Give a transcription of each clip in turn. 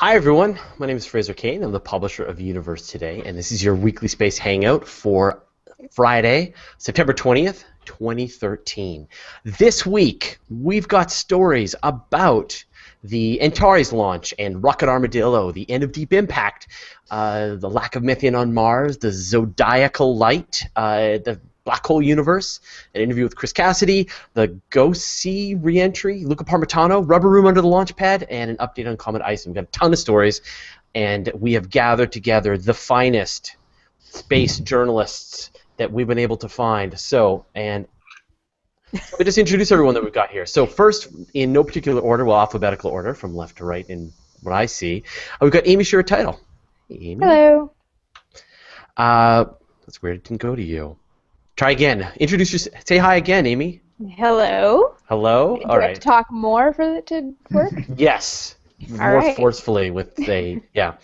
Hi everyone, my name is Fraser Kane. I'm the publisher of Universe Today, and this is your weekly space hangout for Friday, September 20th, 2013. This week, we've got stories about the Antares launch and Rocket Armadillo, the end of Deep Impact, the lack of methane on Mars, the zodiacal light, the Black Hole Universe, an interview with Chris Cassidy, the Go-C re-entry, Luca Parmitano, Rubber Room under the launch pad, and an update on Comet Ice. We've got a ton of stories, and we have gathered together the finest space journalists that we've been able to find. So, and let me just introduce everyone that we've got here. So first, in no particular order, well, alphabetical order, from left to right in what I see, we've got Amy Sherwood-Title. Amy? Hello. That's weird, it didn't go to you. Try again. Introduce yourself. Say hi again, Amy. Hello. Hello. Do All I right. have to talk more for it to work? Yes. All More right. forcefully with a yeah.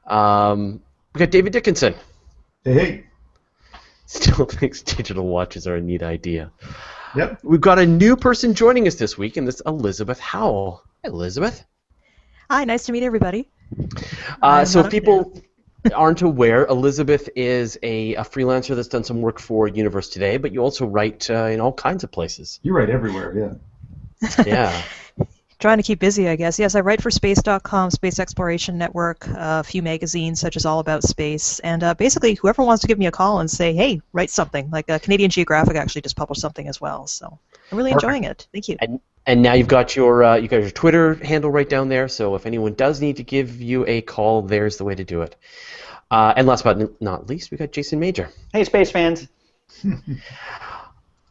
We got David Dickinson. Hey. Still thinks digital watches are a neat idea. Yep. We've got a new person joining us this week, and that's Elizabeth Howell. Hi, Elizabeth. Hi, nice to meet everybody. So if people aren't aware, Elizabeth is a freelancer that's done some work for Universe Today, but you also write in all kinds of places. You write everywhere, yeah. Yeah. Trying to keep busy, I guess. Yes, I write for Space.com, Space Exploration Network, a few magazines such as All About Space, and basically whoever wants to give me a call and say, hey, write something. Like Canadian Geographic actually just published something as well, so I'm really enjoying it. Thank you. And now you've got your Twitter handle right down there, so if anyone does need to give you a call, there's the way to do it. And last but not least, we got Jason Major. Hey, space fans.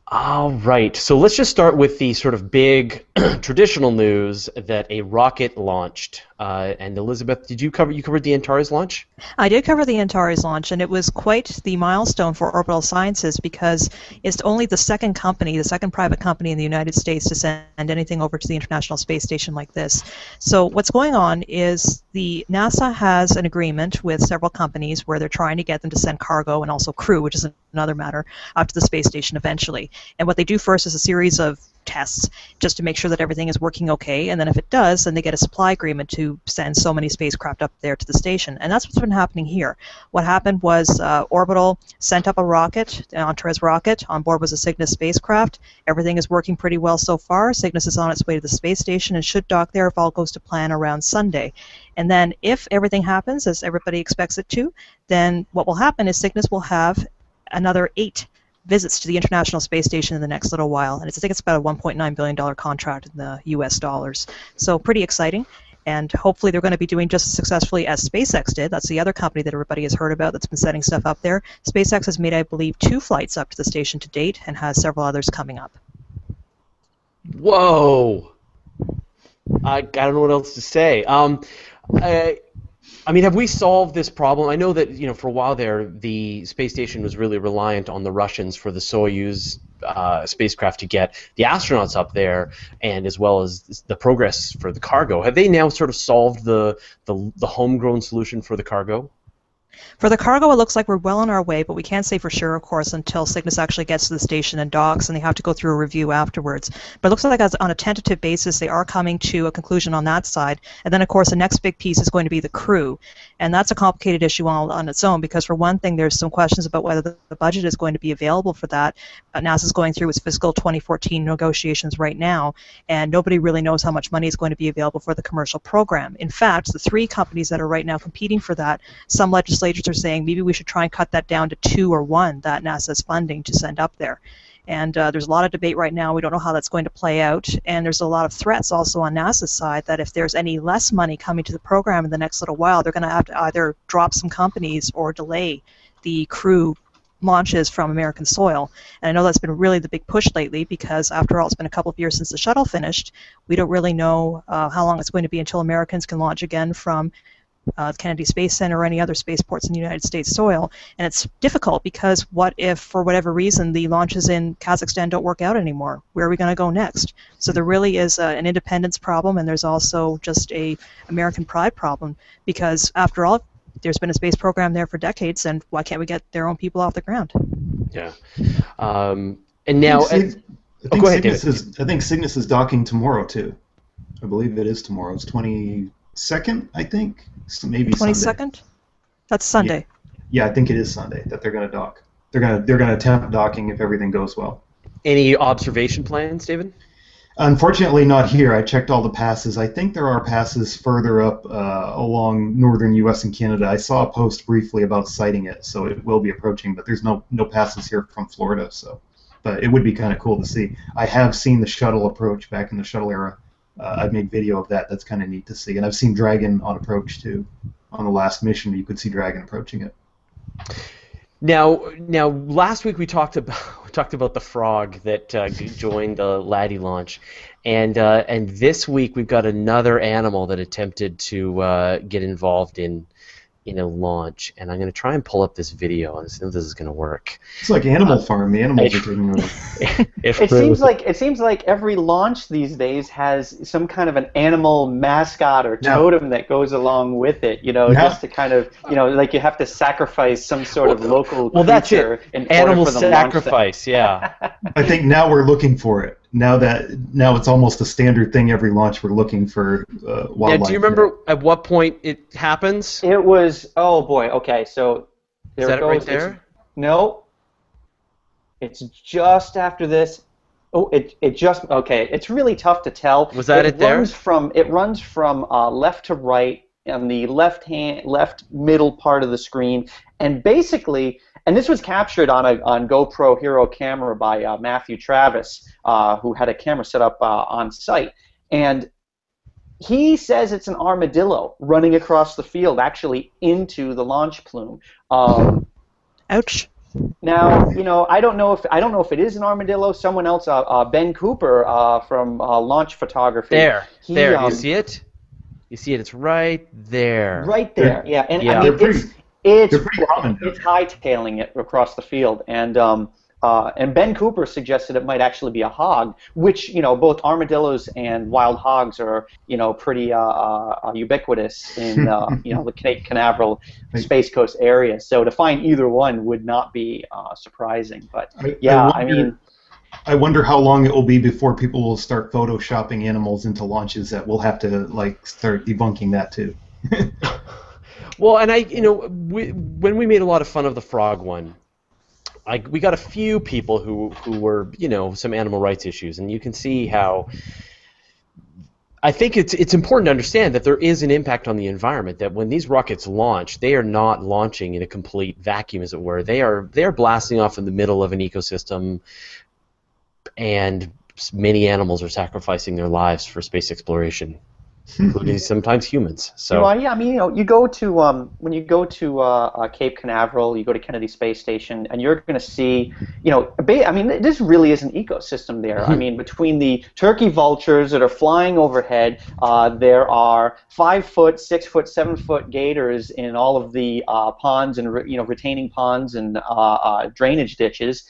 All right, so let's just start with the sort of big traditional news that a rocket launched. And Elizabeth, you covered the Antares launch? I did cover the Antares launch, and it was quite the milestone for Orbital Sciences because it's only the second private company in the United States to send anything over to the International Space Station like this. So what's going on is the NASA has an agreement with several companies where they're trying to get them to send cargo and also crew, which is another matter, up to the space station eventually. And what they do first is a series of tests just to make sure that everything is working okay, and then if it does, then they get a supply agreement to send so many spacecraft up there to the station. And that's what's been happening here. What happened was Orbital sent up a rocket, an Antares rocket. On board was a Cygnus spacecraft. Everything is working pretty well so far. Cygnus is on its way to the space station and should dock there if all goes to plan around Sunday. And then if everything happens as everybody expects it to, then what will happen is Cygnus will have another 8 visits to the International Space Station in the next little while, and I think it's about a $1.9 billion contract in the US dollars. So pretty exciting, and hopefully they're going to be doing just as successfully as SpaceX did. That's the other company that everybody has heard about that's been setting stuff up there. SpaceX has made, I believe, 2 flights up to the station to date and has several others coming up. Whoa! I don't know what else to say. I mean, have we solved this problem? I know that, for a while there, the space station was really reliant on the Russians for the Soyuz spacecraft to get the astronauts up there, and as well as the Progress for the cargo. Have they now sort of solved the homegrown solution for the cargo? For the cargo, it looks like we're well on our way, but we can't say for sure, of course, until Cygnus actually gets to the station and docks, and they have to go through a review afterwards. But it looks like on a tentative basis, they are coming to a conclusion on that side. And then, of course, the next big piece is going to be the crew. And that's a complicated issue on its own, because for one thing, there's some questions about whether the budget is going to be available for that. NASA's going through its fiscal 2014 negotiations right now, and nobody really knows how much money is going to be available for the commercial program. In fact, the 3 companies that are right now competing for that, some legislators are saying maybe we should try and cut that down to 2 or 1 that NASA's funding to send up there. And there's a lot of debate right now. We don't know how that's going to play out. And there's a lot of threats also on NASA's side that if there's any less money coming to the program in the next little while, they're going to have to either drop some companies or delay the crew launches from American soil. And I know that's been really the big push lately because, after all, it's been a couple of years since the shuttle finished. We don't really know how long it's going to be until Americans can launch again from Kennedy Space Center or any other spaceports in the United States soil. And it's difficult because what if, for whatever reason, the launches in Kazakhstan don't work out anymore? Where are we going to go next? So there really is an independence problem, and there's also just a American pride problem because, after all, there's been a space program there for decades, and why can't we get their own people off the ground? Yeah. And now... I go ahead, David. think Cygnus is docking tomorrow, too. I believe it is tomorrow. It's 22nd, I think. So maybe Sunday. 22nd? That's Sunday. Yeah, I think it is Sunday that they're going to dock. They're gonna attempt docking if everything goes well. Any observation plans, David? Unfortunately, not here. I checked all the passes. I think there are passes further up along northern U.S. and Canada. I saw a post briefly about sighting it, so it will be approaching, but there's no passes here from Florida. So, but it would be kind of cool to see. I have seen the shuttle approach back in the shuttle era. I've made video of that. That's kind of neat to see. And I've seen Dragon on approach too. On the last mission, you could see Dragon approaching it. Now, last week we talked about the frog that joined the Laddie launch, and this week we've got another animal that attempted to get involved in a launch, and I'm going to try and pull up this video and see if this is going to work. It's like Animal Farm. The animals are taking over. It seems like every launch these days has some kind of an animal mascot or totem that goes along with it. Just to kind of like you have to sacrifice some sort of local creature. Well, that's it. In Animal order for the sacrifice. Yeah. I think now we're looking for it. Now it's almost a standard thing every launch. We're looking for wildlife. Yeah, do you remember at what point it happens? It was, oh boy, okay, so there Is that it goes. right there? No, it's just after this. Oh, it just, okay, it's really tough to tell. Was that it there? It runs from left to right on the left middle part of the screen, and basically, and this was captured on GoPro Hero camera by Matthew Travis, who had a camera set up on site. And he says it's an armadillo running across the field, actually into the launch plume. Ouch. Now, I don't know if it is an armadillo. Someone else, Ben Cooper from Launch Photography. There. Do you see it? You see it? It's right there. Right there. Yeah. And yeah. I mean, they're pretty common. It's hightailing it across the field, and Ben Cooper suggested it might actually be a hog, which both armadillos and wild hogs are pretty ubiquitous in the Cape Canaveral Space Coast area. So to find either one would not be surprising. But I wonder how long it will be before people will start photoshopping animals into launches that we'll have to start debunking that too. Well, and when we made a lot of fun of the frog one, we got a few people who were some animal rights issues, and you can see how I think it's important to understand that there is an impact on the environment. That when these rockets launch, they are not launching in a complete vacuum, as it were. They are blasting off in the middle of an ecosystem, and many animals are sacrificing their lives for space exploration, including sometimes humans. So yeah, I mean, you go to when you go to Cape Canaveral, you go to Kennedy Space Station, and you're going to see, I mean, this really is an ecosystem there. I mean, between the turkey vultures that are flying overhead, there are 5-foot, 6-foot, 7-foot gators in all of the ponds and retaining ponds and drainage ditches.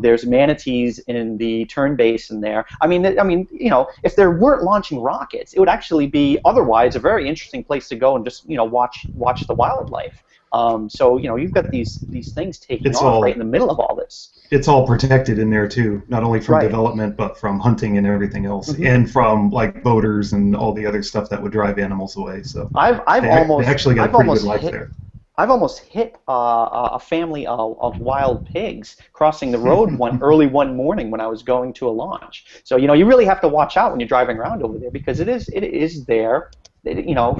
There's manatees in the turn basin there. I mean, if there weren't launching rockets, it would actually be otherwise a very interesting place to go and just watch the wildlife. So you've got these things taking off right in the middle of all this. It's all protected in there too, not only from development but from hunting and everything else, and from boaters and all the other stuff that would drive animals away. So I've actually got a pretty good life there. I've almost hit a family of wild pigs crossing the road early one morning when I was going to a launch. So you really have to watch out when you're driving around over there, because it is there.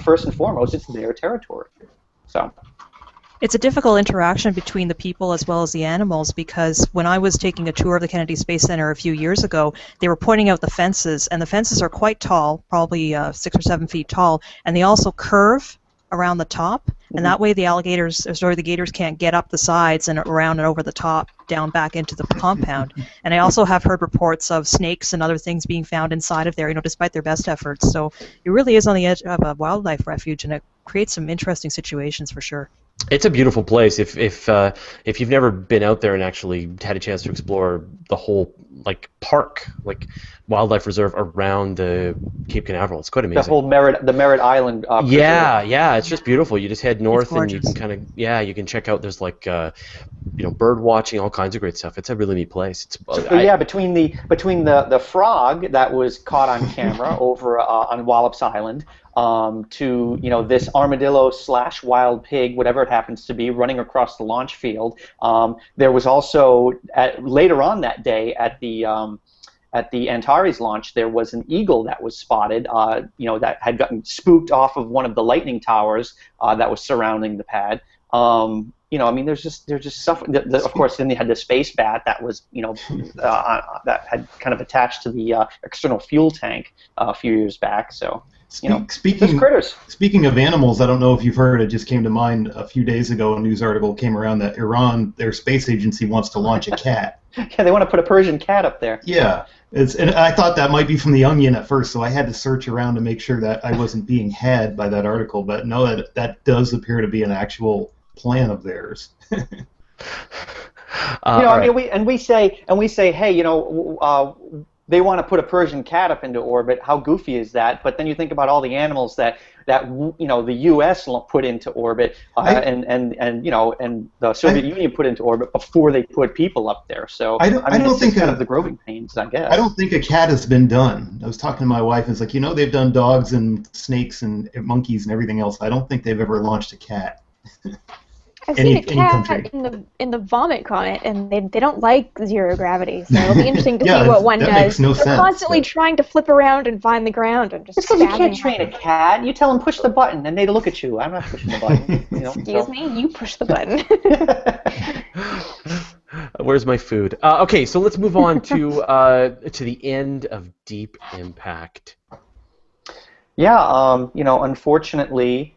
First and foremost, it's their territory. So it's a difficult interaction between the people as well as the animals, because when I was taking a tour of the Kennedy Space Center a few years ago, they were pointing out the fences, and the fences are quite tall, probably 6 or 7 feet tall, and they also curve around the top, and that way the gators can't get up the sides and around and over the top down back into the compound. And I also have heard reports of snakes and other things being found inside of there, despite their best efforts. So it really is on the edge of a wildlife refuge, and it creates some interesting situations for sure. It's a beautiful place. If you've never been out there and actually had a chance to explore the whole park, wildlife reserve around the Cape Canaveral, it's quite amazing. The whole Merritt Island. Yeah, it's just beautiful. You just head north and you can you can check out. There's bird watching, all kinds of great stuff. It's a really neat place. Between the frog that was caught on camera over on Wallops Island, to this armadillo / wild pig, whatever it happens to be, running across the launch field. There was also later on that day at the Antares launch, there was an eagle that was spotted, that had gotten spooked off of one of the lightning towers that was surrounding the pad. There's just stuff. Of course, then they had the space bat that was, that had kind of attached to the external fuel tank a few years back. So, Speaking critters. Speaking of animals, I don't know if you've heard. It just came to mind a few days ago. A news article came around that Iran, their space agency, wants to launch a cat. Yeah, they want to put a Persian cat up there. Yeah, and I thought that might be from The Onion at first, so I had to search around to make sure that I wasn't being had by that article. But no, that does appear to be an actual plan of theirs. We say, hey, they want to put a Persian cat up into orbit. How goofy is that? But then you think about all the animals that the U.S. put into orbit, and the Soviet Union put into orbit before they put people up there. So I don't think kind of the growing pains, I guess. I don't think a cat has been done. I was talking to my wife, and it's like, they've done dogs and snakes and monkeys and everything else. I don't think they've ever launched a cat. I've seen a cat in the vomit comet, and they don't like zero gravity, so it'll be interesting to see what one does. Makes no sense. They're constantly trying to flip around and find the ground and just. It's because you can't train a cat. You tell them push the button, and they look at you. I'm not pushing the button. Excuse me, you push the button. Where's my food? Okay, so let's move on to the end of Deep Impact. Yeah, unfortunately,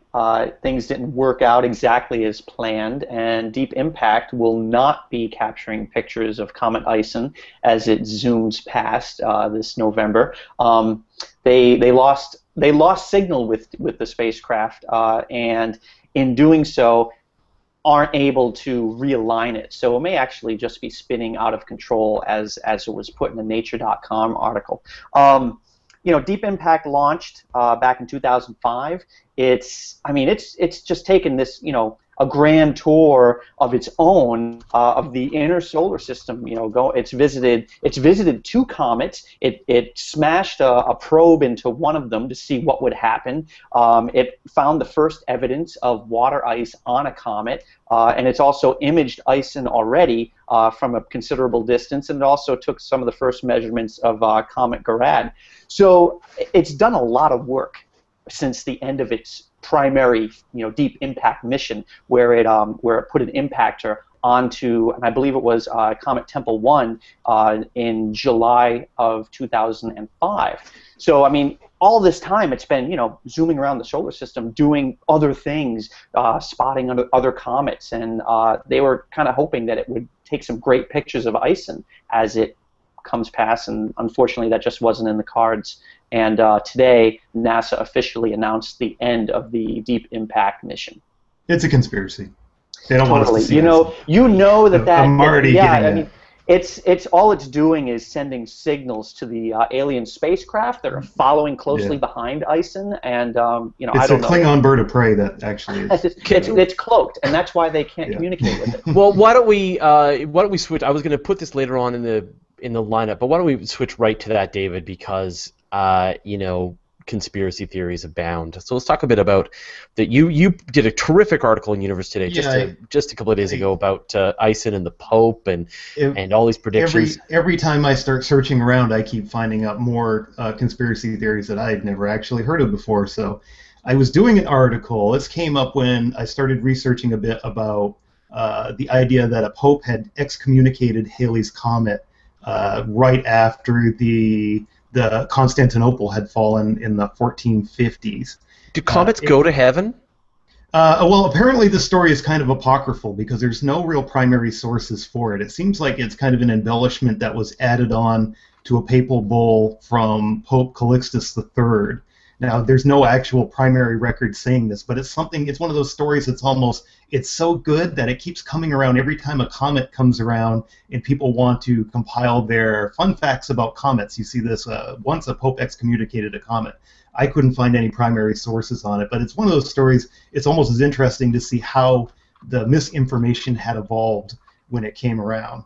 things didn't work out exactly as planned, and Deep Impact will not be capturing pictures of Comet Ison as it zooms past this November. They lost signal with the spacecraft, and in doing so, aren't able to realign it. So it may actually just be spinning out of control, as it was put in the Nature.com article. Deep Impact launched back in 2005. It's just taken this, a grand tour of its own of the inner solar system. It's visited two comets. It smashed a probe into one of them to see what would happen. It found the first evidence of water ice on a comet, and it's also imaged Ison already from a considerable distance, and it also took some of the first measurements of Comet Garad. So it's done a lot of work since the end of its primary, Deep Impact mission, where it put an impactor onto, and I believe it was Comet Tempel 1 in July of 2005. So all this time it's been zooming around the solar system, doing other things, spotting other comets, and they were kind of hoping that it would take some great pictures of Ison as it comes past, and unfortunately that just wasn't in the cards. And today, NASA officially announced the end of the Deep Impact mission. It's a conspiracy. They don't want us to see that. I'm already getting it. It's all it's doing is sending signals to the alien spacecraft that are following closely behind Ison, and it's I don't know. It's a Klingon bird of prey that actually is. It's cloaked, and that's why they can't communicate with it. Well, why don't we switch? I was going to put this later on in the lineup, but why don't we switch right to that, David? Because conspiracy theories abound. So let's talk a bit about that. You did a terrific article in Universe Today just a couple of days ago about Ison and the Pope and all these predictions. Every time I start searching around, I keep finding out more conspiracy theories that I'd never actually heard of before. So I was doing an article. This came up when I started researching a bit about the idea that a Pope had excommunicated Halley's Comet right after the Constantinople had fallen in the 1450s. Do comets go to heaven? Well, apparently the story is kind of apocryphal because there's no real primary sources for it. It seems like it's kind of an embellishment that was added on to a papal bull from Pope Calixtus III. Now, there's no actual primary record saying this, but it's one of those stories it's so good that it keeps coming around every time a comet comes around and people want to compile their fun facts about comets. You see this, once a Pope excommunicated a comet. I couldn't find any primary sources on it, but it's one of those stories, it's almost as interesting to see how the misinformation had evolved when it came around.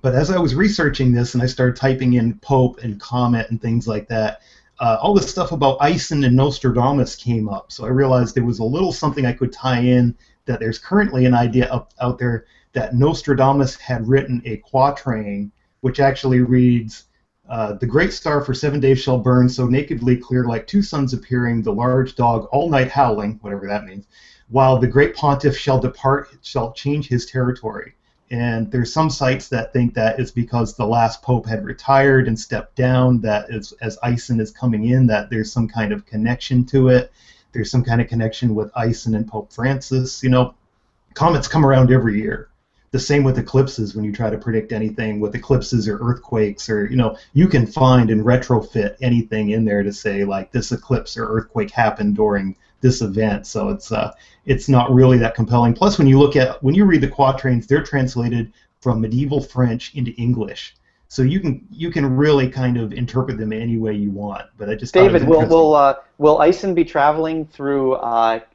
But as I was researching this and I started typing in Pope and comet and things like that, all this stuff about Ison and Nostradamus came up. So I realized there was a little something I could tie in, that there's currently an idea out there that Nostradamus had written a quatrain which actually reads, the great star for 7 days shall burn so nakedly clear like two suns appearing, the large dog all night howling, whatever that means, while the great pontiff shall depart, shall change his territory. And there's some sites that think that it's because the last pope had retired and stepped down, that as Ison is coming in, that there's some kind of connection to it. There's some kind of connection with Ison and Pope Francis. You know, comets come around every year. The same with eclipses. When you try to predict anything with eclipses or earthquakes, or, you know, you can find and retrofit anything in there to say, like, this eclipse or earthquake happened during this event. So it's not really that compelling. Plus, when you read the quatrains, they're translated from medieval French into English. So you can really kind of interpret them any way you want. But I just David, will Ison be traveling through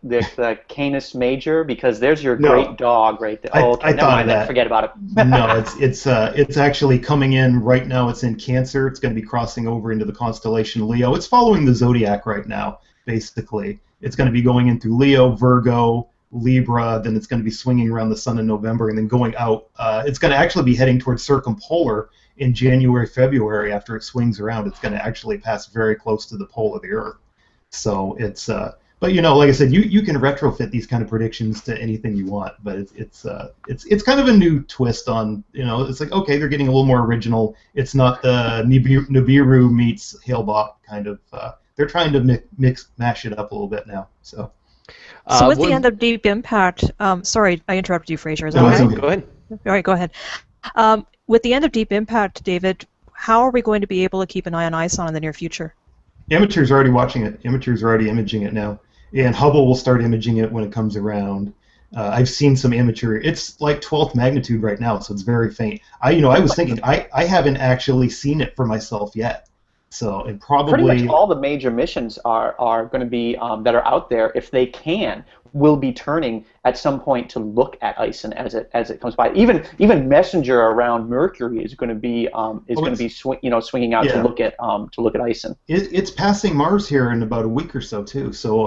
the Canis Major, because there's your great dog right there? Oh, okay, never mind that. Forget about it. No, it's actually coming in right now. It's in Cancer. It's going to be crossing over into the constellation Leo. It's following the zodiac right now, basically. It's going to be going in through Leo, Virgo, Libra, then it's going to be swinging around the sun in November, and then going out. It's going to actually be heading towards circumpolar in January, February. After it swings around, it's going to actually pass very close to the pole of the Earth. So it's, but, you know, like I said, you can retrofit these kind of predictions to anything you want. But it's kind of a new twist on, you know, it's like, okay, they're getting a little more original. It's not the Nibiru meets Hale-Bopp kind of. They're trying to mash it up a little bit now. So with the end of Deep Impact, sorry, I interrupted you, Fraser. Is that okay? Go ahead. All right, go ahead. With the end of Deep Impact, David, how are we going to be able to keep an eye on ISON in the near future? Amateurs are already watching it. Amateurs are already imaging it now. And Hubble will start imaging it when it comes around. I've seen some amateur. It's like 12th magnitude right now, so it's very faint. I was thinking, I haven't actually seen it for myself yet. So it probably pretty much all the major missions are going to be that are out there, if they can, will be turning at some point to look at Ison as it comes by. Even Messenger around Mercury is going to be swinging out to look at Ison. It's passing Mars here in about a week or so too. So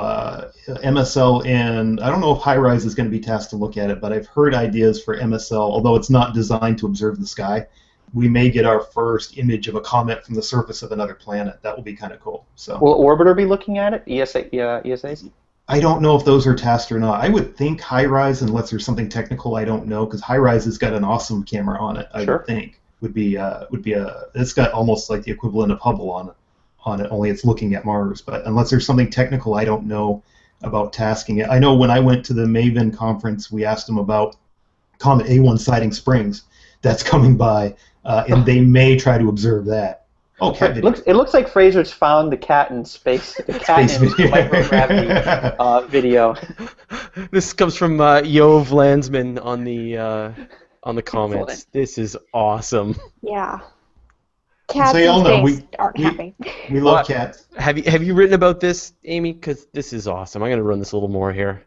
MSL, and I don't know if HiRISE is going to be tasked to look at it, but I've heard ideas for MSL, although it's not designed to observe the sky. We may get our first image of a comet from the surface of another planet. That will be kind of cool. So will Orbiter be looking at it? ESAs? I don't know if those are tasked or not. I would think HiRISE, unless there's something technical I don't know, because HiRISE has got an awesome camera on it. I would think would be it's got almost like the equivalent of Hubble on it. Only it's looking at Mars. But unless there's something technical I don't know about tasking it. I know when I went to the MAVEN conference, we asked them about Comet A1 Siding Springs that's coming by. And they may try to observe that. Oh, cat video. It looks like Fraser's found the cat in space. The cat in microgravity video. This comes from Yov Landsman on the comments. This is awesome. Yeah. Cats in space aren't happy. We love cats. Have you written about this, Amy? Because this is awesome. I'm going to run this a little more here.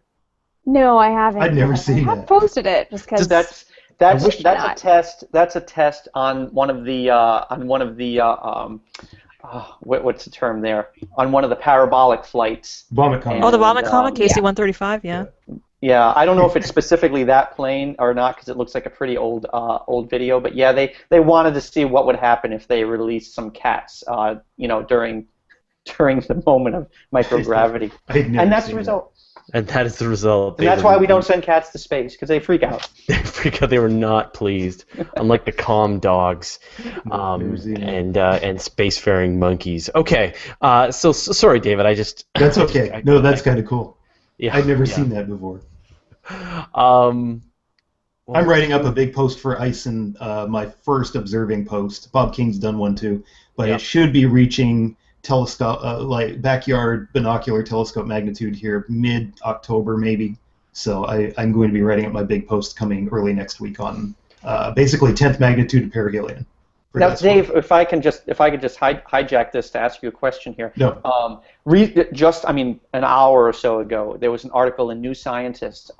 No, I haven't. I've never seen that. I have posted it just because. That's a test. That's a test on one of the what's the term there? On one of the parabolic flights. Vomit Comet. The Vomit Comet, KC-135, yeah. Yeah, I don't know if it's specifically that plane or not, because it looks like a pretty old video. But yeah, they wanted to see what would happen if they released some cats, during the moment of microgravity. And that's the result. And that is the result. And that's why we don't send cats to space, because they freak out. They freak out. They were not pleased, unlike the calm dogs and spacefaring monkeys. Okay, so sorry, David. That's okay. No, that's kind of cool. Yeah, I'd never seen that before. I'm writing up a big post for Ison, my first observing post. Bob King's done one too, but it should be reaching telescope, like backyard binocular telescope magnitude here mid-October maybe. So I'm going to be writing up my big post coming early next week on basically 10th magnitude perihelion. Now, Dave, if I could just hijack this to ask you a question here. No. An hour or so ago, there was an article in New Scientist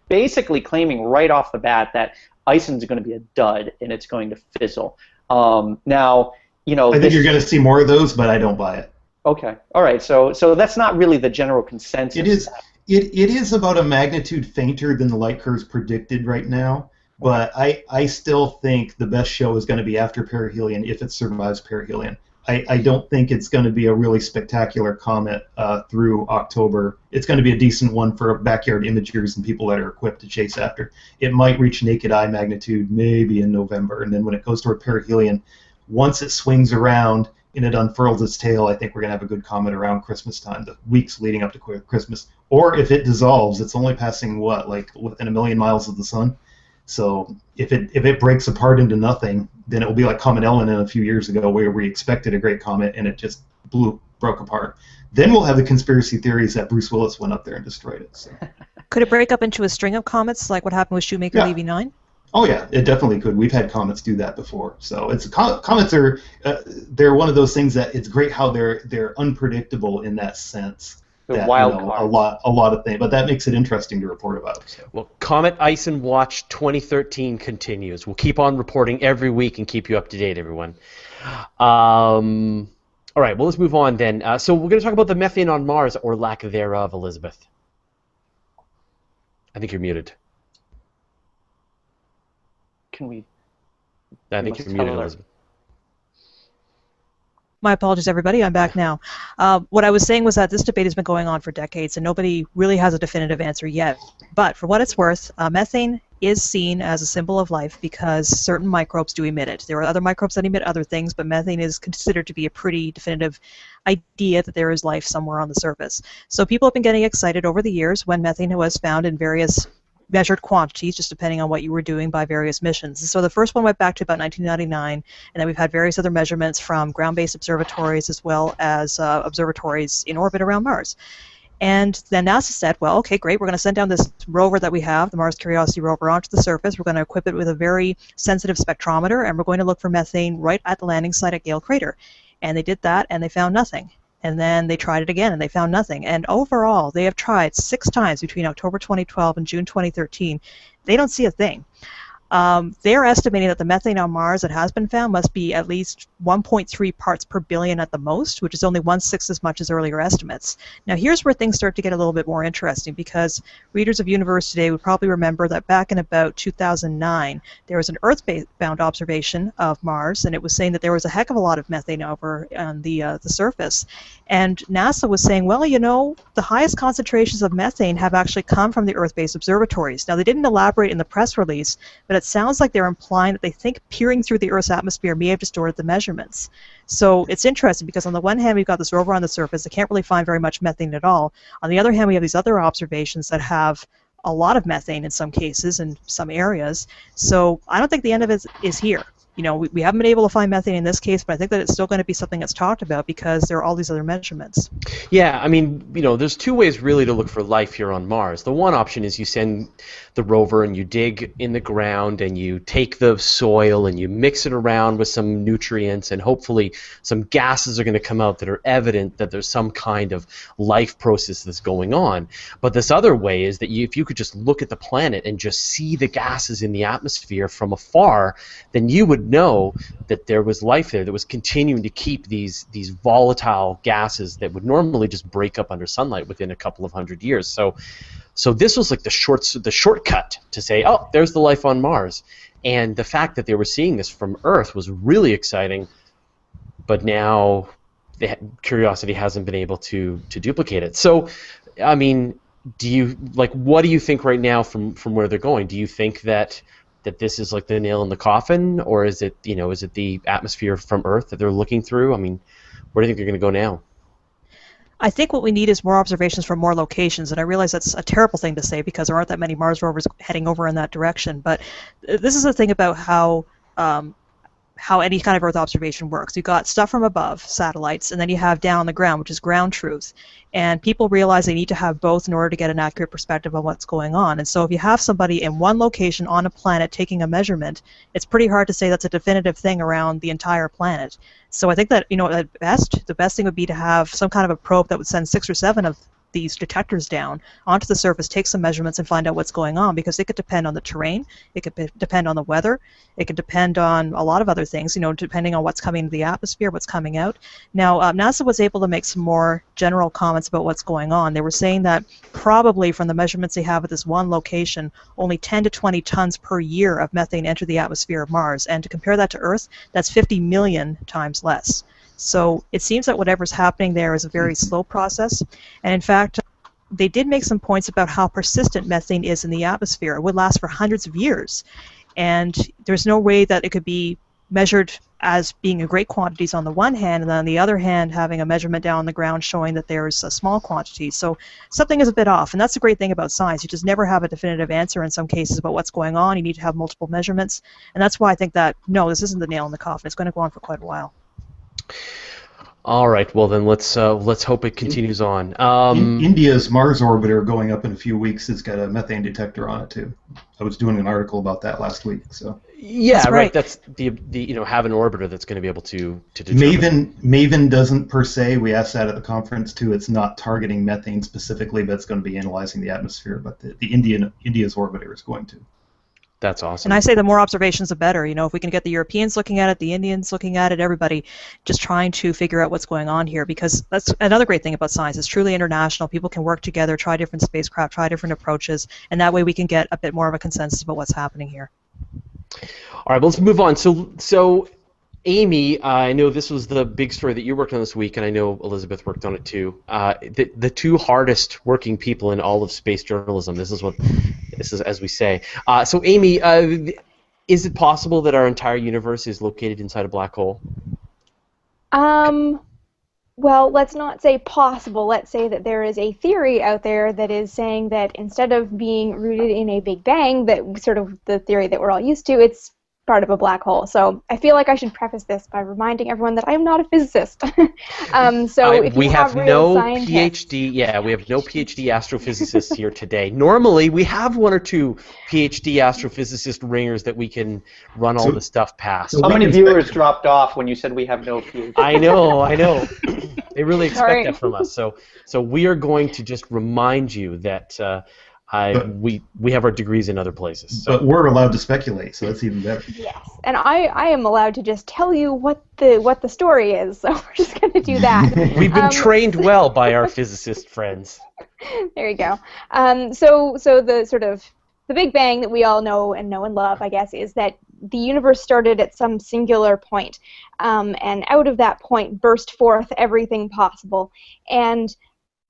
basically claiming right off the bat that Ison's going to be a dud and it's going to fizzle. Now, I think you're going to see more of those, but I don't buy it. Okay. All right. So that's not really the general consensus. It is. It is about a magnitude fainter than the light curves predicted right now, but I still think the best show is going to be after perihelion if it survives perihelion. I don't think it's going to be a really spectacular comet through October. It's going to be a decent one for backyard imagers and people that are equipped to chase after. It might reach naked eye magnitude maybe in November, and then when it goes toward perihelion, once it swings around and it unfurls its tail, I think we're going to have a good comet around Christmas time, the weeks leading up to Christmas. Or if it dissolves, it's only passing, what, like within 1 million miles of the sun? So if it breaks apart into nothing, then it will be like Comet Ellen a few years ago, where we expected a great comet and it just broke apart. Then we'll have the conspiracy theories that Bruce Willis went up there and destroyed it. So. Could it break up into a string of comets, like what happened with Shoemaker Levy 9? Oh yeah, it definitely could. We've had comets do that before. So comets are they're one of those things that it's great how they're unpredictable in that sense. The wild cards. A lot of things, but that makes it interesting to report about. So. Well, Comet Ison Watch 2013 continues. We'll keep on reporting every week and keep you up to date, everyone. All right, well, let's move on then. So we're going to talk about the methane on Mars, or lack thereof, Elizabeth. I think you're muted. I think you're muted, Elizabeth. My apologies, everybody. I'm back now. What I was saying was that this debate has been going on for decades, and nobody really has a definitive answer yet. But for what it's worth, methane is seen as a symbol of life because certain microbes do emit it. There are other microbes that emit other things, but methane is considered to be a pretty definitive idea that there is life somewhere on the surface. So people have been getting excited over the years when methane was found in various measured quantities, just depending on what you were doing by various missions. So the first one went back to about 1999, and then we've had various other measurements from ground-based observatories as well as observatories in orbit around Mars. And then NASA said, well, okay, great, we're going to send down this rover that we have, the Mars Curiosity rover, onto the surface. We're going to equip it with a very sensitive spectrometer, and we're going to look for methane right at the landing site at Gale Crater. And they did that, and they found nothing. And then they tried it again, and they found nothing. And overall, they have tried 6 times between October 2012 and June 2013. They don't see a thing. They're estimating that the methane on Mars that has been found must be at least 1.3 parts per billion at the most, which is only 1/6 as much as earlier estimates. Now here's where things start to get a little bit more interesting, because readers of Universe Today would probably remember that back in about 2009, there was an Earth-bound observation of Mars, and it was saying that there was a heck of a lot of methane over on the surface. And NASA was saying, well, you know, the highest concentrations of methane have actually come from the Earth-based observatories. Now, they didn't elaborate in the press release, but it sounds like they're implying that they think peering through the Earth's atmosphere may have distorted the measurements. So it's interesting because on the one hand, we've got this rover on the surface that can't really find very much methane at all. On the other hand, we have these other observations that have a lot of methane in some cases in some areas. So I don't think the end of it is here. You know, we haven't been able to find methane in this case, but I think that it's still going to be something that's talked about because there are all these other measurements. Yeah, I mean, you know, there's 2 ways really to look for life here on Mars. The one option is you send the rover and you dig in the ground and you take the soil and you mix it around with some nutrients, and hopefully some gases are going to come out that are evident that there's some kind of life process that's going on. But this other way is that if you could just look at the planet and just see the gases in the atmosphere from afar, then you would know that there was life there that was continuing to keep these volatile gases that would normally just break up under sunlight within a couple of hundred years. So this was like the shortcut to say, oh, there's the life on Mars. And the fact that they were seeing this from Earth was really exciting, but now Curiosity hasn't been able to duplicate it. So, I mean, what do you think right now from where they're going? Do you think that this is like the nail in the coffin, or is it the atmosphere from Earth that they're looking through? I mean, where do you think they're going to go now? I think what we need is more observations from more locations, and I realize that's a terrible thing to say because there aren't that many Mars rovers heading over in that direction, but this is the thing about how any kind of Earth observation works. You've got stuff from above, satellites, and then you have down on the ground, which is ground truth. And people realize they need to have both in order to get an accurate perspective on what's going on. And so if you have somebody in one location on a planet taking a measurement, it's pretty hard to say that's a definitive thing around the entire planet. So I think that, at best, the best thing would be to have some kind of a probe that would send 6 or 7 of these detectors down onto the surface, take some measurements, and find out what's going on, because it could depend on the terrain, it could depend on the weather, it could depend on a lot of other things, depending on what's coming into the atmosphere, what's coming out. Now, NASA was able to make some more general comments about what's going on. They were saying that probably from the measurements they have at this one location, only 10 to 20 tons per year of methane enter the atmosphere of Mars, and to compare that to Earth, that's 50 million times less. So it seems that whatever's happening there is a very slow process. And in fact, they did make some points about how persistent methane is in the atmosphere. It would last for hundreds of years. And there's no way that it could be measured as being in great quantities on the one hand, and then on the other hand having a measurement down on the ground showing that there's a small quantity. So something is a bit off, and that's the great thing about science. You just never have a definitive answer in some cases about what's going on. You need to have multiple measurements, and that's why I think that, no, this isn't the nail in the coffin. It's going to go on for quite a while. All right. Well, then let's hope it continues on. India's Mars orbiter going up in a few weeks has got a methane detector on it too. I was doing an article about that last week. So yeah, that's right. That's the have an orbiter that's going to be able to determine. Maven doesn't per se. We asked that at the conference too. It's not targeting methane specifically, but it's going to be analyzing the atmosphere. But the India's orbiter is going to. That's awesome. And I say the more observations, the better. If we can get the Europeans looking at it, the Indians looking at it, everybody just trying to figure out what's going on here, because that's another great thing about science. It's truly international. People can work together, try different spacecraft, try different approaches, and that way we can get a bit more of a consensus about what's happening here. All right, well, let's move on. So Amy, I know this was the big story that you worked on this week, and I know Elizabeth worked on it too. The two hardest working people in all of space journalism. This is as we say. So Amy, is it possible that our entire universe is located inside a black hole? Well, let's not say possible. Let's say that there is a theory out there that is saying that instead of being rooted in a Big Bang, that sort of the theory that we're all used to, it's part of a black hole. So I feel like I should preface this by reminding everyone that I am not a physicist. If we you have no scientists, PhD. Yeah, we have no PhD astrophysicists here today. Normally, we have one or two PhD astrophysicist ringers that we can run all the stuff past. How many viewers dropped off when you said we have no PhD? I know. They really expect that from us. So we are going to just remind you that. We have our degrees in other places. So. But we're allowed to speculate, so that's even better. Yes, and I am allowed to just tell you what the story is, so we're just going to do that. We've been trained well by our physicist friends. There you go. So the sort of the Big Bang that we all know and love, I guess, is that the universe started at some singular point, and out of that point burst forth everything possible. And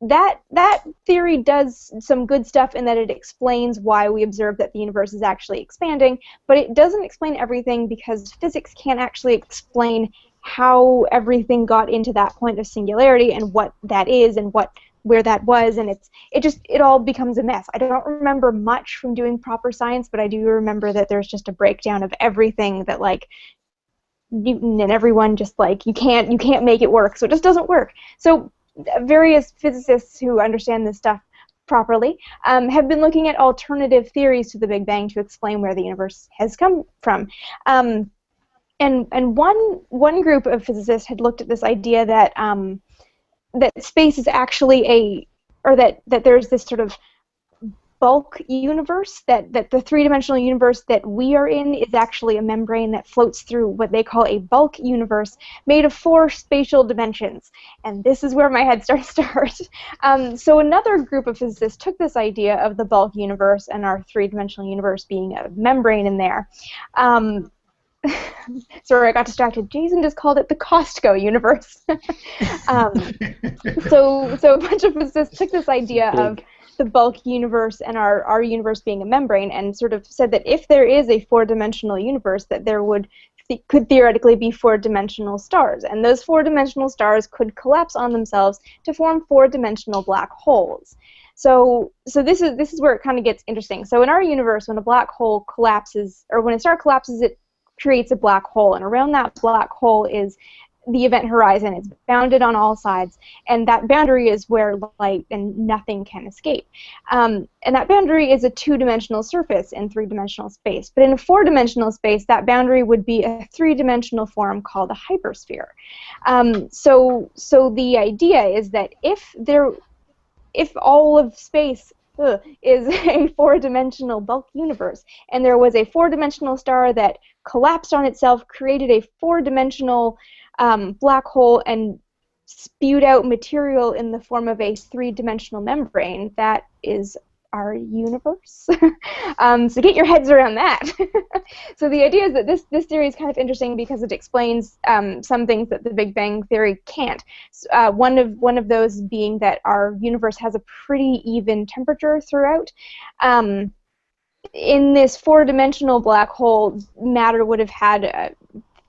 that theory does some good stuff in that it explains why we observe that the universe is actually expanding, but it doesn't explain everything, because physics can't actually explain how everything got into that point of singularity and what that is and where that was, and it all becomes a mess. I don't remember much from doing proper science, but I do remember that there's just a breakdown of everything that, like, Newton and everyone just, like, you can't make it work, so it just doesn't work. So various physicists who understand this stuff properly have been looking at alternative theories to the Big Bang to explain where the universe has come from. And one group of physicists had looked at this idea that that space is actually that there's this sort of bulk universe, that the three-dimensional universe that we are in is actually a membrane that floats through what they call a bulk universe made of 4 spatial dimensions. And this is where my head starts to hurt. So another group of physicists took this idea of the bulk universe and our three-dimensional universe being a membrane in there. Sorry, I got distracted. Jason just called it the Costco universe. So a bunch of physicists took this idea of the bulk universe and our universe being a membrane, and sort of said that if there is a 4-dimensional universe, that there could theoretically be 4-dimensional stars, and those 4-dimensional stars could collapse on themselves to form 4-dimensional black holes. So this is where it kind of gets interesting. So in our universe, when a black hole collapses, or when a star collapses, it creates a black hole, and around that black hole is the event horizon. It's bounded on all sides, and that boundary is where light and nothing can escape. And that boundary is a 2-dimensional surface in 3-dimensional space. But in a 4-dimensional space, that boundary would be a 3-dimensional form called a hypersphere. So the idea is that if if all of space is a four-dimensional bulk universe, and there was a four-dimensional star that collapsed on itself, created a four-dimensional black hole, and spewed out material in the form of a three-dimensional membrane, that is our universe. So get your heads around that. So the idea is that this theory is kind of interesting because it explains some things that the Big Bang Theory can't. One of those being that our universe has a pretty even temperature throughout. In this four-dimensional black hole, matter would have had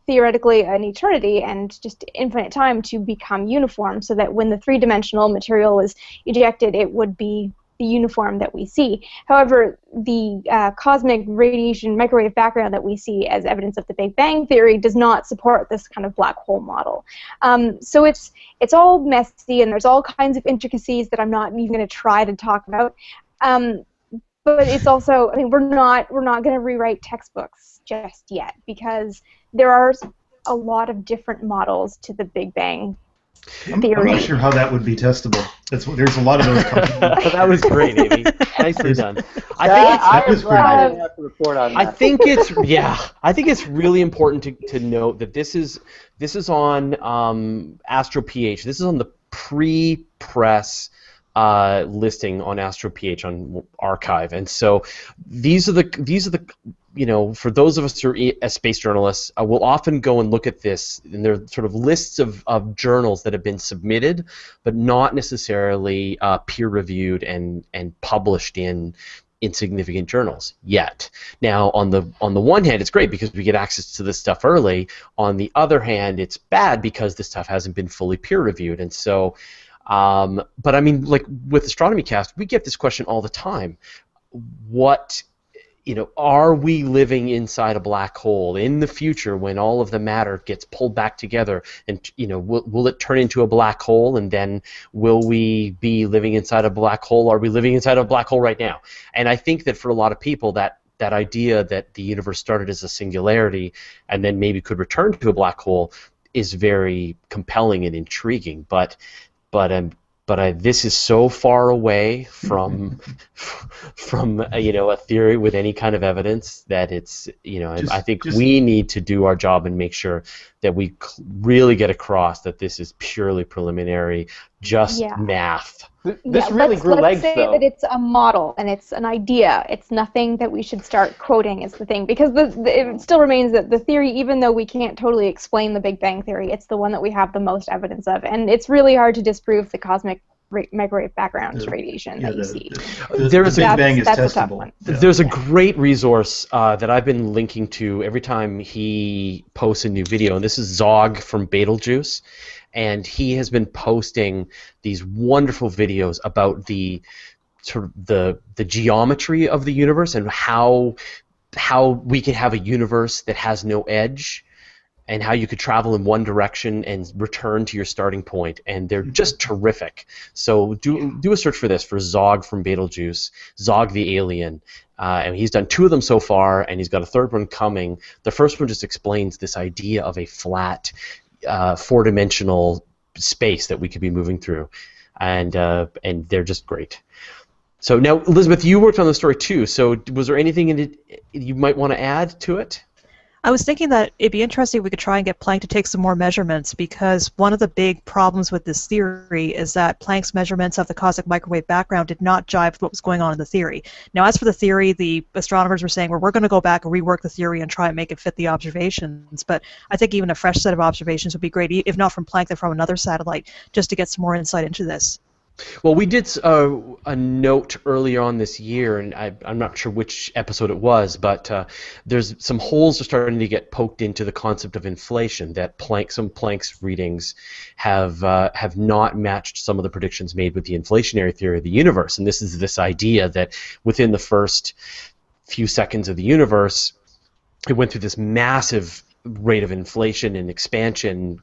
theoretically an eternity and just infinite time to become uniform, so that when the three-dimensional material was ejected, it would be the uniform that we see. However, the cosmic radiation microwave background that we see as evidence of the Big Bang Theory does not support this kind of black hole model. So it's all messy, and there's all kinds of intricacies that I'm not even going to try to talk about. But it's also, I mean, we're not going to rewrite textbooks just yet, because there are a lot of different models to the Big Bang Theory. I'm not sure how that would be testable. There's a lot of those companies. That was great, Amy. Nicely done. I was glad I didn't have to report on that. I think it's really important to note that this is on Astro PH. This is on the pre-press listing on Astro PH on Archive, and so these are the for those of us who are as space journalists, we'll often go and look at this, and there are sort of lists of journals that have been submitted, but not necessarily peer-reviewed and published in significant journals yet. Now, on the one hand, it's great because we get access to this stuff early. On the other hand, it's bad because this stuff hasn't been fully peer-reviewed, and so. But I mean, like with Astronomy Cast, we get this question all the time. Are we living inside a black hole in the future when all of the matter gets pulled back together, and will it turn into a black hole, and then will we be living inside a black hole? Are we living inside a black hole right now? And I think that for a lot of people, that idea that the universe started as a singularity and then maybe could return to a black hole is very compelling and intriguing. But this is so far away from a theory with any kind of evidence that it's I think we need to do our job and make sure that we really get across that this is purely preliminary, just math. This really grew legs, though. Let's say that it's a model and it's an idea. It's nothing that we should start quoting is the thing, because it still remains that the theory, even though we can't totally explain the Big Bang Theory, it's the one that we have the most evidence of, and it's really hard to disprove the cosmic microwave background radiation that you see. The Big Bang is testable. There's a great resource that I've been linking to every time he posts a new video, and this is Zog from Betelgeuse, and he has been posting these wonderful videos about the geometry of the universe and how we can have a universe that has no edge, and how you could travel in one direction and return to your starting point, and they're just terrific. So do a search for this, for Zog from Betelgeuse, Zog the Alien, and he's done 2 of them so far, and he's got a 3rd one coming. The first one just explains this idea of a flat, 4-dimensional space that we could be moving through, and they're just great. So now, Elizabeth, you worked on the story too. So was there anything in it you might want to add to it? I was thinking that it'd be interesting if we could try and get Planck to take some more measurements, because one of the big problems with this theory is that Planck's measurements of the cosmic microwave background did not jive with what was going on in the theory. Now, as for the theory, the astronomers were saying, well, we're going to go back and rework the theory and try and make it fit the observations, but I think even a fresh set of observations would be great, if not from Planck, then from another satellite, just to get some more insight into this. Well, we did a note earlier on this year, and I'm not sure which episode it was, but there's some holes are starting to get poked into the concept of inflation, that some Planck's readings have not matched some of the predictions made with the inflationary theory of the universe. And this is this idea that within the first few seconds of the universe, it went through this massive rate of inflation and expansion,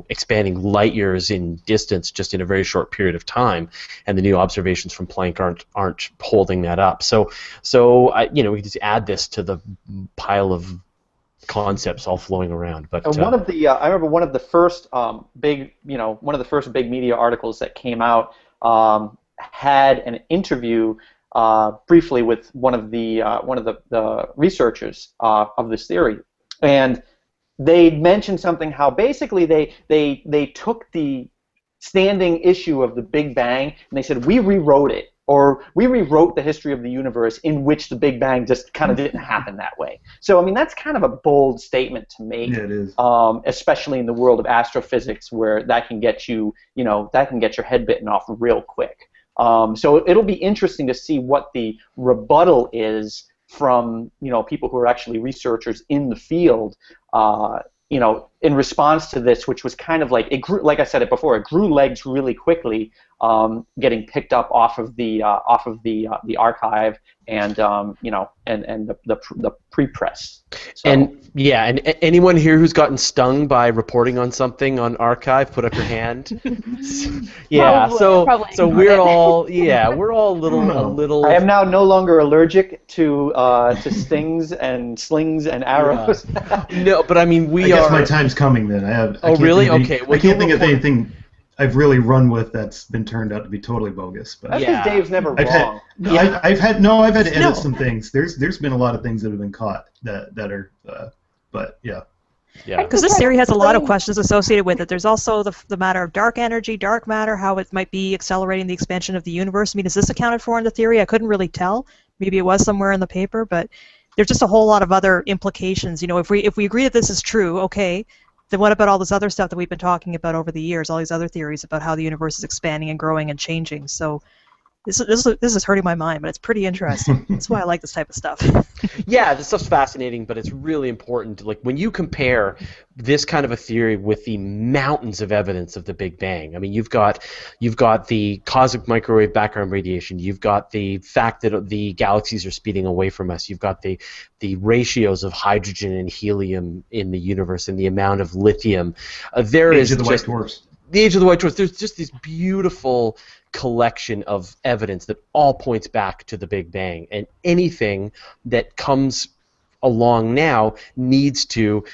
expanding light years in distance just in a very short period of time, and the new observations from Planck aren't holding that up. So we can just add this to the pile of concepts all flowing around. But one of the I remember one of the first big media articles that came out had an interview briefly with one of the researchers of this theory, and they mentioned something how basically they took the standing issue of the Big Bang and they said we rewrote it, or we rewrote the history of the universe in which the Big Bang just kind of didn't happen that way. So I mean that's kind of a bold statement to make, Yeah, it is. Especially in the world of astrophysics where that can get you, that can get your head bitten off real quick. So it'll be interesting to see what the rebuttal is from people who are actually researchers in the field, in response to this, which was kind of like it grew. Like I said it before, it grew legs really quickly, getting picked up off of the archive and the pre-press. So. And anyone here who's gotten stung by reporting on something on archive, put up your hand. Yeah, Probably. so we're all a little. I am now no longer allergic to stings and slings and arrows. No, but I mean I guess my time's coming then. I can't really? think of Okay. I can't think of anything I've really run with that's been turned out to be totally bogus. But That's because Dave's never wrong. I've had to edit some things. There's been a lot of things that have been caught that are, but yeah. Yeah. Because this theory has a lot of questions associated with it. There's also the matter of dark energy, dark matter, how it might be accelerating the expansion of the universe. I mean, is this accounted for in the theory? I couldn't really tell. Maybe it was somewhere in the paper, but there's just a whole lot of other implications. If we agree that this is true, okay, then what about all this other stuff that we've been talking about over the years, all these other theories about how the universe is expanding and growing and changing? So this is hurting my mind, but it's pretty interesting. That's why I like this type of stuff. Yeah, this stuff's fascinating, but it's really important. Like when you compare this kind of a theory with the mountains of evidence of the Big Bang. I mean, you've got the cosmic microwave background radiation. You've got the fact that the galaxies are speeding away from us. You've got the ratios of hydrogen and helium in the universe and the amount of lithium. There is Age of the White Dwarfs. The Age of the White Dwarfs. There's just this beautiful collection of evidence that all points back to the Big Bang, and anything that comes along now needs to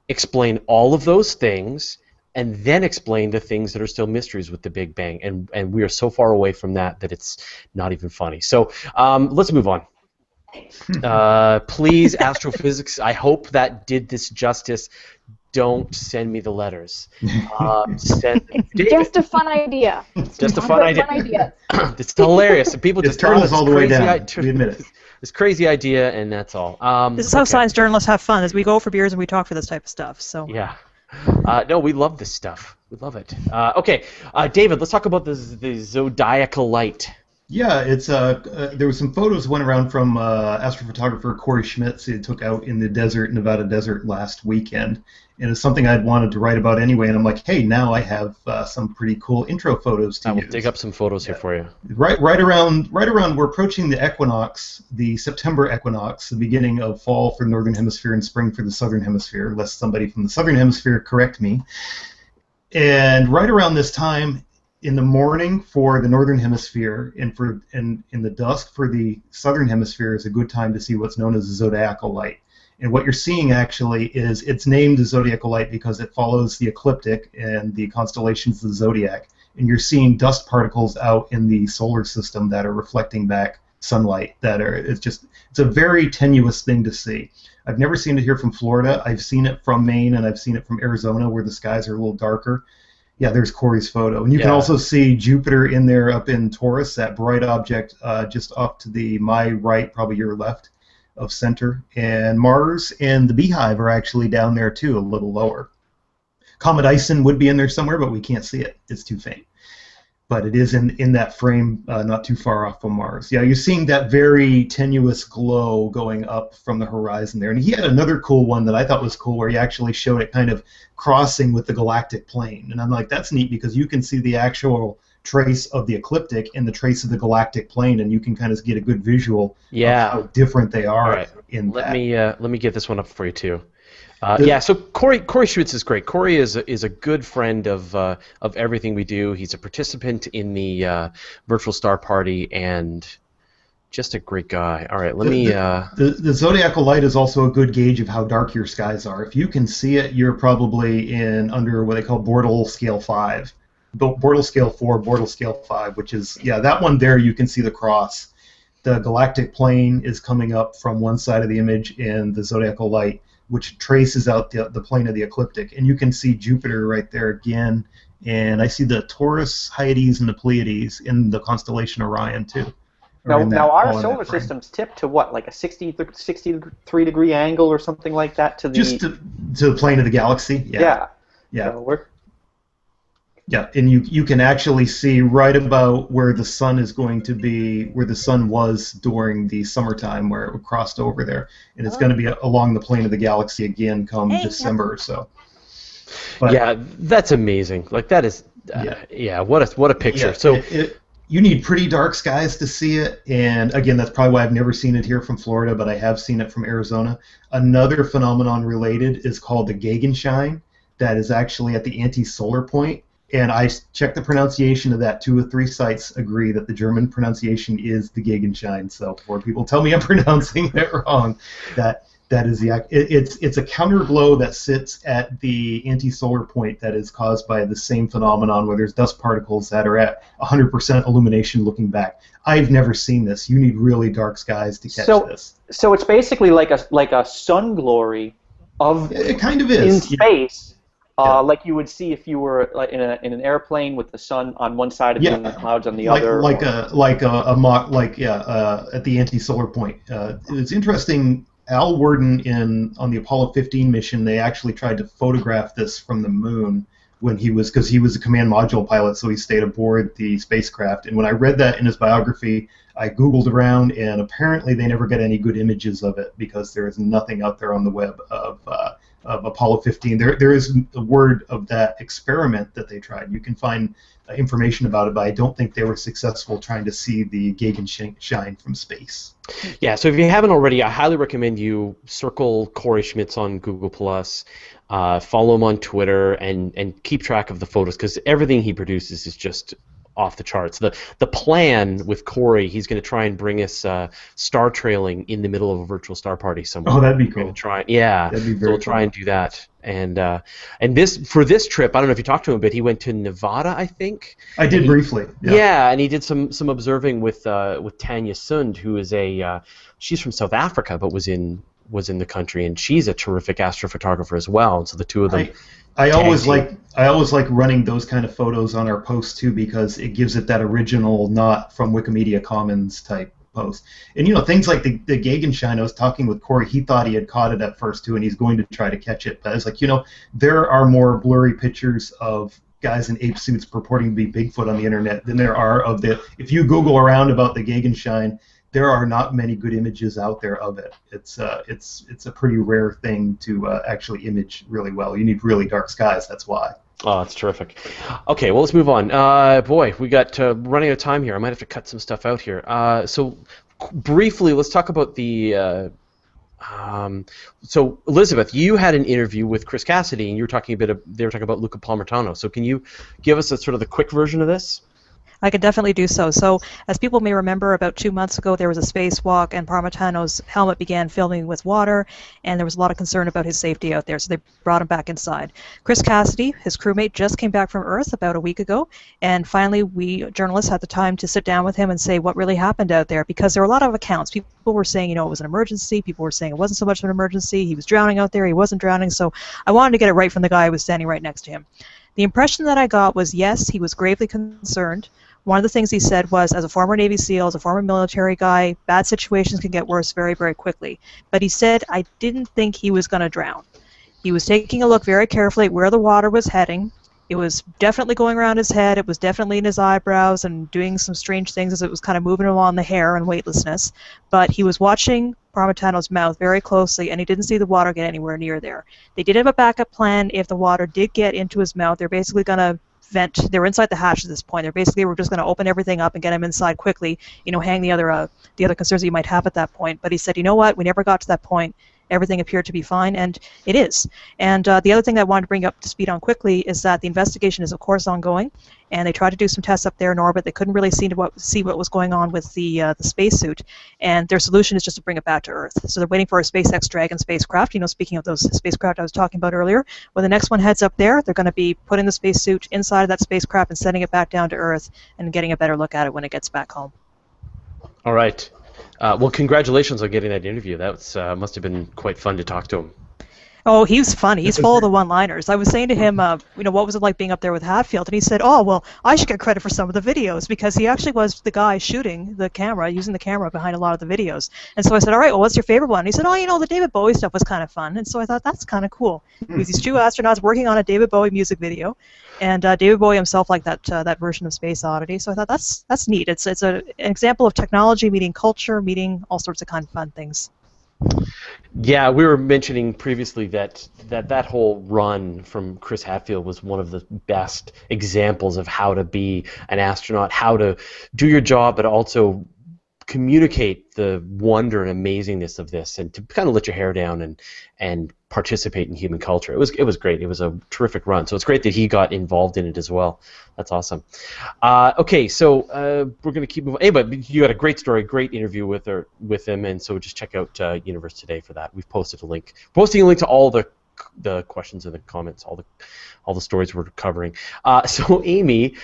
explain all of those things and then explain the things that are still mysteries with the Big Bang, and we are so far away from that it's not even funny. So let's move on. Please, astrophysics, I hope that did this justice. Don't send me the letters. Just a fun idea. Just a fun idea. It's hilarious. People It's just thought turtles all the way down. We admit it. This crazy idea, and that's all. This is how science journalists have fun, is we go for beers and we talk for this type of stuff. So yeah. No, we love this stuff. We love it. Okay, David, let's talk about the zodiacal light. Yeah, it's there was some photos went around from astrophotographer Corey Schmitz he took out in the Nevada desert last weekend, and it's something I'd wanted to write about anyway. And I'm like, hey, now I have some pretty cool intro photos to I will use. dig up some photos here for you. Right around we're approaching the equinox, the September equinox, the beginning of fall for the northern hemisphere and spring for the southern hemisphere, unless somebody from the southern hemisphere correct me. And right around this time, in the morning for the northern hemisphere and in the dusk for the southern hemisphere is a good time to see what's known as the zodiacal light. And what you're seeing actually is it's named the zodiacal light because it follows the ecliptic and the constellations of the zodiac. And you're seeing dust particles out in the solar system that are reflecting back sunlight. It's a very tenuous thing to see. I've never seen it here from Florida. I've seen it from Maine and I've seen it from Arizona where the skies are a little darker. Yeah, there's Corey's photo. And you can also see Jupiter in there up in Taurus, that bright object just off to my right, probably your left of center. And Mars and the Beehive are actually down there too, a little lower. Comet Ison would be in there somewhere, but we can't see it. It's too faint. But it is in that frame not too far off from Mars. Yeah, you're seeing that very tenuous glow going up from the horizon there. And he had another cool one that I thought was cool where he actually showed it kind of crossing with the galactic plane. And I'm like, that's neat because you can see the actual trace of the ecliptic and the trace of the galactic plane, and you can kind of get a good visual of how different they are in that. Let me get this one up for you too. So Corey Schmitz is great. Corey is a good friend of everything we do. He's a participant in the Virtual Star Party and just a great guy. All right, let me. The zodiacal light is also a good gauge of how dark your skies are. If you can see it, you're probably in under what they call Bortle scale 5. Bortle scale 4, Bortle scale 5, which is, yeah, that one there you can see the cross. The galactic plane is coming up from one side of the image in the zodiacal light, which traces out the plane of the ecliptic. And you can see Jupiter right there again. And I see the Taurus, Hyades, and the Pleiades in the constellation Orion, too. Now our solar system's tipped to what, like a 63-degree angle or something like that to the... Just to the plane of the galaxy? Yeah. Yeah. So yeah, and you can actually see right about where the sun is going to be, where the sun was during the summertime, where it crossed over there, and it's going to be along the plane of the galaxy again come December or so. But, yeah, that's amazing. Like that is, what a picture. Yeah, so you need pretty dark skies to see it, and again, that's probably why I've never seen it here from Florida, but I have seen it from Arizona. Another phenomenon related is called the Gegenschein. That is actually at the anti-solar point. And I checked the pronunciation of that. 2 of 3 sites agree that the German pronunciation is the Gegenschein. So before people tell me I'm pronouncing it wrong, that is it's a counterglow that sits at the anti-solar point that is caused by the same phenomenon where there's dust particles that are at 100% illumination looking back. I've never seen this. You need really dark skies to catch this. So it's basically like a sun glory of it kind of is in space. Like you would see if you were like in an airplane with the sun on one side of you and the clouds on the other. At the anti-solar point. It's interesting. Al Worden on the Apollo 15 mission, they actually tried to photograph this from the moon because he was a command module pilot, so he stayed aboard the spacecraft. And when I read that in his biography, I Googled around, and apparently they never got any good images of it because there is nothing out there on the web of Apollo 15. There is a word of that experiment that they tried. You can find information about it, but I don't think they were successful trying to see the Gegenschein from space. Yeah, so if you haven't already, I highly recommend you circle Corey Schmitz on Google+, follow him on Twitter, and keep track of the photos, because everything he produces is just off the charts. The plan with Corey, he's going to try and bring us star trailing in the middle of a virtual star party somewhere. Oh, that'd be cool. That'd be very cool. Try and do that. And for this trip, I don't know if you talked to him, but he went to Nevada, I think. I did briefly. Yeah, and he did some observing with Tanya Sund, who is she's from South Africa, but was in the country, and she's a terrific astrophotographer as well. And so the two of them. I always like running those kind of photos on our posts too, because it gives it that original, not from Wikimedia Commons type post. And things like the Gegenschein, I was talking with Corey, he thought he had caught it at first too, and he's going to try to catch it. But it's like, there are more blurry pictures of guys in ape suits purporting to be Bigfoot on the internet than there are of if you Google around about the Gegenschein, there are not many good images out there of it. It's a pretty rare thing to actually image really well. You need really dark skies. That's why. Oh, that's terrific. Okay, well, let's move on. Boy, we got running out of time here. I might have to cut some stuff out here. So briefly, let's talk about the. So Elizabeth, you had an interview with Chris Cassidy, and they were talking about Luca Palmertano. So can you give us a sort of the quick version of this? I could definitely do so. So, as people may remember, about 2 months ago there was a spacewalk, and Parmitano's helmet began filling with water, and there was a lot of concern about his safety out there, so they brought him back inside. Chris Cassidy, his crewmate, just came back from Earth about a week ago, and finally we journalists had the time to sit down with him and say what really happened out there, because there were a lot of accounts. People were saying, it was an emergency. People were saying it wasn't so much of an emergency. He was drowning out there. He wasn't drowning. So I wanted to get it right from the guy who was standing right next to him. The impression that I got was, yes, he was gravely concerned. One of the things he said was, as a former Navy SEAL, as a former military guy, bad situations can get worse very, very quickly. But he said, I didn't think he was going to drown. He was taking a look very carefully at where the water was heading. It was definitely going around his head. It was definitely in his eyebrows and doing some strange things as it was kind of moving along the hair and weightlessness. But he was watching Parmitano's mouth very closely, and he didn't see the water get anywhere near there. They did have a backup plan. If the water did get into his mouth, they're basically going to vent. They were inside the hatch at this point. They're basically were just going to open everything up and get him inside quickly, hang the other concerns that you might have at that point. But he said, you know what, we never got to that point. everything appeared to be fine, and it is. And the other thing that I wanted to bring up to speed on quickly is that the investigation is, of course, ongoing, and they tried to do some tests up there in orbit. They couldn't really see what was going on with the spacesuit, and their solution is just to bring it back to Earth. So they're waiting for a SpaceX Dragon spacecraft. Speaking of those spacecraft I was talking about earlier, when the next one heads up there, they're going to be putting the spacesuit inside of that spacecraft and sending it back down to Earth and getting a better look at it when it gets back home. All right. Well, congratulations on getting that interview. That must have been quite fun to talk to him. Oh, he was funny. He's full of the one-liners. I was saying to him, what was it like being up there with Hatfield? And he said, oh, well, I should get credit for some of the videos because he actually was the guy shooting the camera, using the camera behind a lot of the videos. And so I said, all right, well, what's your favorite one? And he said, oh, the David Bowie stuff was kind of fun. And so I thought, that's kind of cool. It was these two astronauts working on a David Bowie music video. And David Bowie himself liked that version of Space Oddity. So I thought, that's neat. It's an example of technology meeting culture, meeting all sorts of kind of fun things. Yeah, we were mentioning previously that whole run from Chris Hadfield was one of the best examples of how to be an astronaut, how to do your job, but also communicate the wonder and amazingness of this, and to kind of let your hair down and participate in human culture. It was great. It was a terrific run. So it's great that he got involved in it as well. That's awesome. Okay, so we're going to keep moving. Anyway, you had a great story, great interview with him, and so just check out Universe Today for that. We've posted a link. Posting a link to all the questions in the comments, all the stories we're covering. So Amy,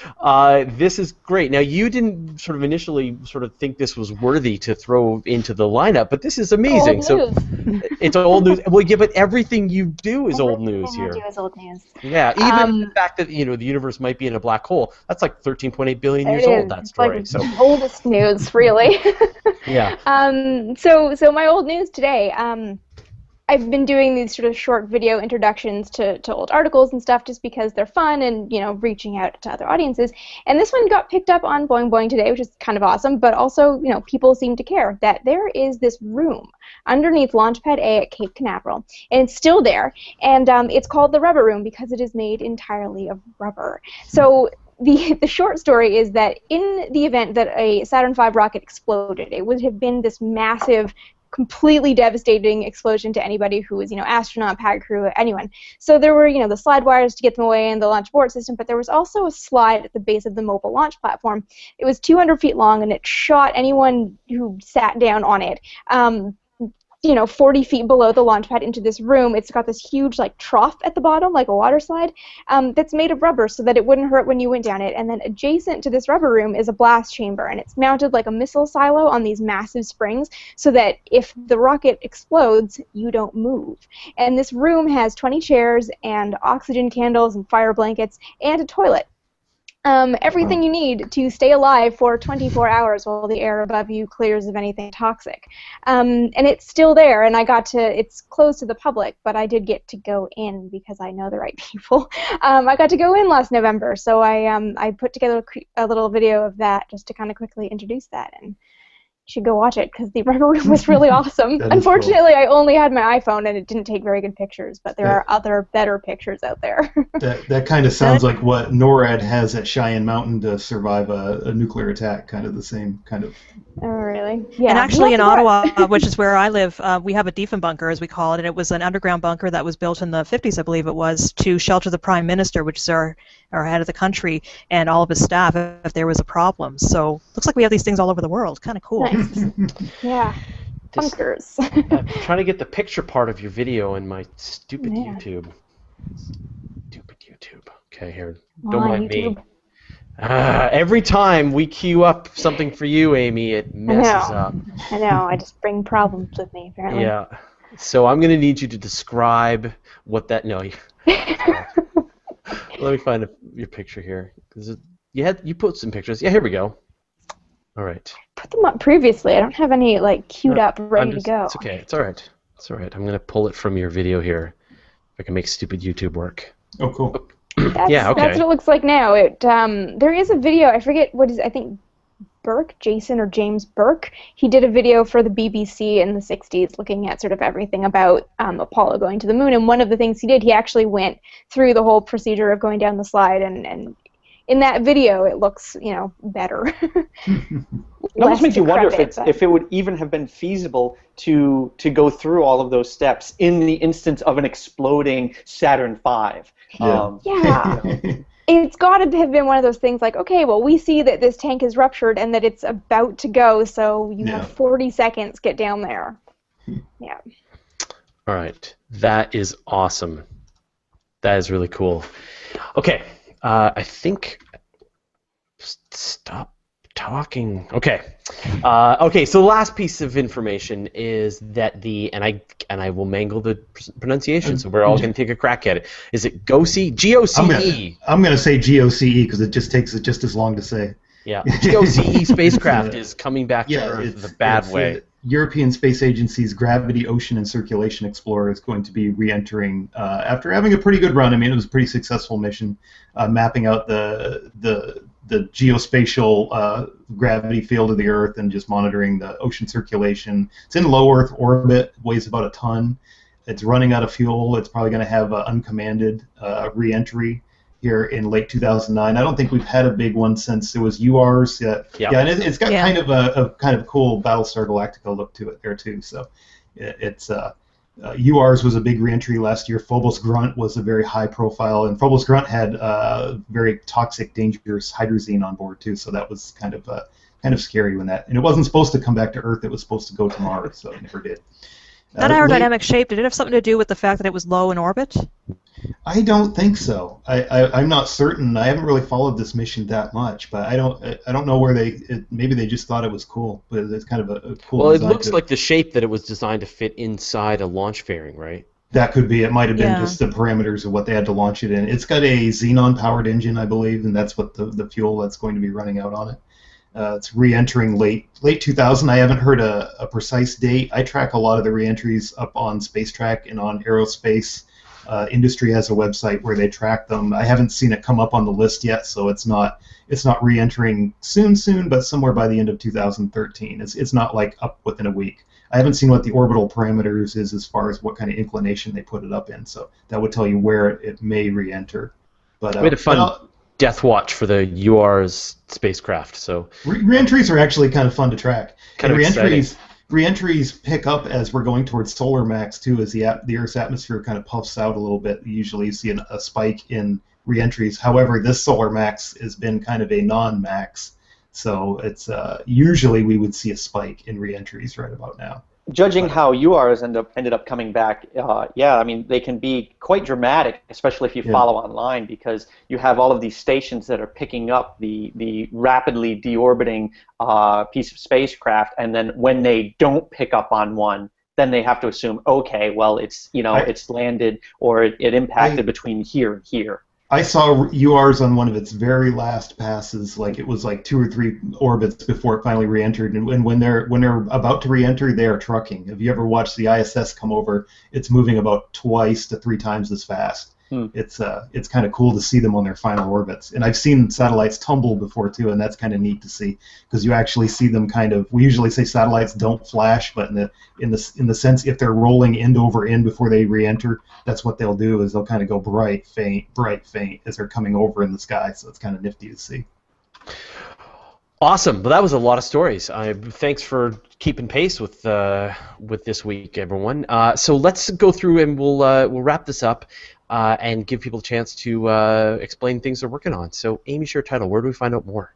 this is great. Now you didn't sort of initially sort of think this was worthy to throw into the lineup, but this is amazing. Old news. It's old news. Well, yeah, but everything you do is old news here. Everything I do is old news. Yeah, even the fact that the universe might be in a black hole, that's like 13.8 billion years old. That story. It's like oldest news, really. Yeah. So my old news today. I've been doing these sort of short video introductions to old articles and stuff just because they're fun and, reaching out to other audiences. And this one got picked up on Boing Boing Today, which is kind of awesome, but also, people seem to care that there is this room underneath Launchpad A at Cape Canaveral, and it's still there, and it's called the Rubber Room because it is made entirely of rubber. So the short story is that in the event that a Saturn V rocket exploded, it would have been this massive, completely devastating explosion to anybody who was, astronaut, pad crew, anyone. So there were, the slide wires to get them away in the launch abort system, but there was also a slide at the base of the mobile launch platform. It was 200 feet long, and it shot anyone who sat down on it. 40 feet below the launch pad into this room. It's got this huge trough at the bottom, like a water slide, that's made of rubber so that it wouldn't hurt when you went down it. And then adjacent to this rubber room is a blast chamber, and it's mounted like a missile silo on these massive springs so that if the rocket explodes, you don't move. And this room has 20 chairs and oxygen candles and fire blankets and a toilet. Everything you need to stay alive for 24 hours while the air above you clears of anything toxic. And it's still there, and it's closed to the public, but I did get to go in because I know the right people. I got to go in last November, so I put together a little video of that just to kind of quickly introduce that, and you should go watch it because the Rubber Room was really awesome. Unfortunately, cool. I only had my iPhone and it didn't take very good pictures, but there are other better pictures out there. that kind of sounds like what NORAD has at Cheyenne Mountain to survive a nuclear attack, kind of the same kind of... Oh, really? Yeah. And actually in Ottawa, which is where I live, we have a Diefenbunker, as we call it, and it was an underground bunker that was built in the 50s, I believe it was, to shelter the Prime Minister, which is our head of the country, and all of his staff if there was a problem. So looks like we have these things all over the world. Kind of cool. Nice. Yeah. Bunkers. I'm trying to get the picture part of your video in my stupid YouTube. Stupid YouTube. Okay, here. Don't mind me. Every time we queue up something for you, Amy, it messes up. I know. I just bring problems with me, apparently. Yeah. So I'm going to need you to describe what that... No. Let me find your picture here. You put some pictures. Yeah, here we go. All right. Put them up previously. I don't have any queued up, ready to go. It's okay. It's all right. It's all right. I'm going to pull it from your video here. If I can make stupid YouTube work. Oh, cool. Yeah, okay. That's what it looks like now. There is a video. I forget what is. I think Jason or James Burke. He did a video for the BBC in the 60s looking at sort of everything about Apollo going to the moon. And one of the things he did, he actually went through the whole procedure of going down the slide and in that video it looks, better. It almost makes you wonder if it would even have been feasible to go through all of those steps in the instance of an exploding Saturn V. Yeah. It's got to have been one of those things like, okay, well, we see that this tank is ruptured and that it's about to go, so you have 40 seconds, get down there. Yeah. All right. That is awesome. That is really cool. Okay. I think... Stop talking. Okay. Okay, so the last piece of information is that and I will mangle the pronunciation, so we're all going to take a crack at it. Is it GOCE? GOCE. I'm going to say GOCE because it just takes just as long to say. Yeah. GOCE spacecraft is coming back to Earth the bad way. European Space Agency's Gravity, Ocean, and Circulation Explorer is going to be re-entering after having a pretty good run. I mean, it was a pretty successful mission, mapping out the geospatial gravity field of the Earth and just monitoring the ocean circulation. It's in low Earth orbit, weighs about a ton. It's running out of fuel. It's probably going to have uncommanded re-entry here in late 2009. I don't think we've had a big one since there was URs. Yeah, and it's got kind of a cool Battlestar Galactica look to it there too. So it's URs was a big reentry last year. Phobos Grunt was a very high profile, and Phobos Grunt had very toxic, dangerous hydrazine on board too. So that was kind of scary when that. And it wasn't supposed to come back to Earth. It was supposed to go to Mars, so it never did. That aerodynamic shape, did it have something to do with the fact that it was low in orbit? I don't think so. I'm not certain. I haven't really followed this mission that much, but I don't know where maybe they just thought it was cool, but it's kind of a cool. Well, it looks like the shape that it was designed to fit inside a launch fairing, right? That could be. It might have been just the parameters of what they had to launch it in. It's got a xenon-powered engine, I believe, and that's what the fuel that's going to be running out on it. It's re-entering late 2000. I haven't heard a precise date. I track a lot of the re-entries up on SpaceTrack and on Aerospace. Industry has a website where they track them. I haven't seen it come up on the list yet, so it's not re-entering soon, but somewhere by the end of 2013. It's not like up within a week. I haven't seen what the orbital parameters is as far as what kind of inclination they put it up in, so that would tell you where it may re-enter. But we had a fun death watch for the UR's spacecraft. So re-entries are actually kind of fun to track. Kind of exciting. Re-entries pick up as we're going towards solar max too, as the Earth's atmosphere kind of puffs out a little bit. Usually you see a spike in re-entries. However, this solar max has been kind of a non-max, so it's usually we would see a spike in re-entries right about now. Judging how URs ended up coming back, I mean, they can be quite dramatic, especially if you follow online, because you have all of these stations that are picking up the rapidly deorbiting piece of spacecraft, and then when they don't pick up on one, then they have to assume, okay, well, it's it's landed or it impacted between here and here. I saw URs on one of its very last passes, like it was like 2 or 3 orbits before it finally re-entered, and when they're about to re-enter, they are trucking. Have you ever watched the ISS come over? It's moving about 2 to 3 times as fast. It's kind of cool to see them on their final orbits, and I've seen satellites tumble before too, and that's kind of neat to see because you actually see them kind of. We usually say satellites don't flash, but in the sense if they're rolling end over end before they re-enter, that's what they'll do is they'll kind of go bright, faint as they're coming over in the sky. So it's kind of nifty to see. Awesome. Well, that was a lot of stories. Thanks for keeping pace with this week, everyone. So let's go through and we'll wrap this up. And give people a chance to explain things they're working on. So, Amy Share Title, where do we find out more?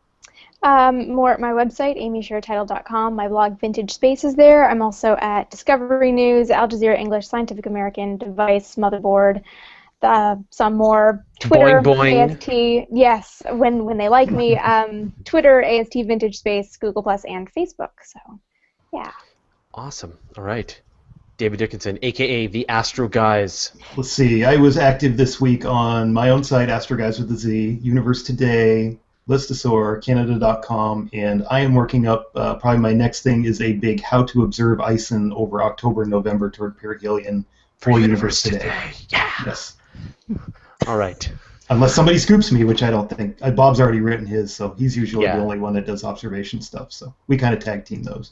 More at my website, amysharetitle.com. My blog, Vintage Space, is there. I'm also at Discovery News, Al Jazeera English, Scientific American, Device, Motherboard, some more. Twitter, Boing. AST, yes, when they like me. Twitter, AST Vintage Space, Google+, and Facebook. So, yeah. Awesome. All right. David Dickinson, a.k.a. the Astro Guys. Let's see. I was active this week on my own site, Astro Guys with a Z, Universe Today, Listosaur, Canada.com, and I am working up, probably my next thing is a big How to Observe ISON over October and November toward perihelion for Universe Today. Yeah. Yes. All right. Unless somebody scoops me, which I don't think. Bob's already written his, so he's usually the only one that does observation stuff, so we kind of tag team those.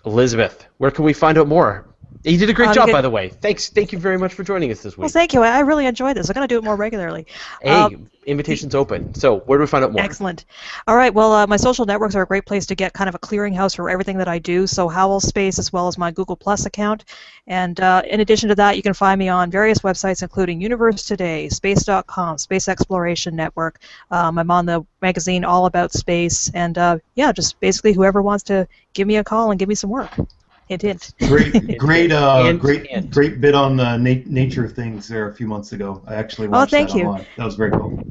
Elizabeth, where can we find out more? You did a great you job, can- by the way. Thank you very much for joining us this Well, week. thank you. I really enjoyed this. I'm going to do it more regularly. Hey, invitation's open. So where do we find out more? Excellent. All right. Well, my social networks are a great place to get kind of a clearinghouse for everything that I do. So Howell Space, as well as my Google Plus account. And in addition to that, you can find me on various websites, including Universe Today, Space.com, Space Exploration Network. I'm on the magazine All About Space. And yeah, just basically whoever wants to give me a call and give me some work. Hint, hint. Great bit on Nature of Things there a few months ago. I actually watched thank that you. online. That was very cool.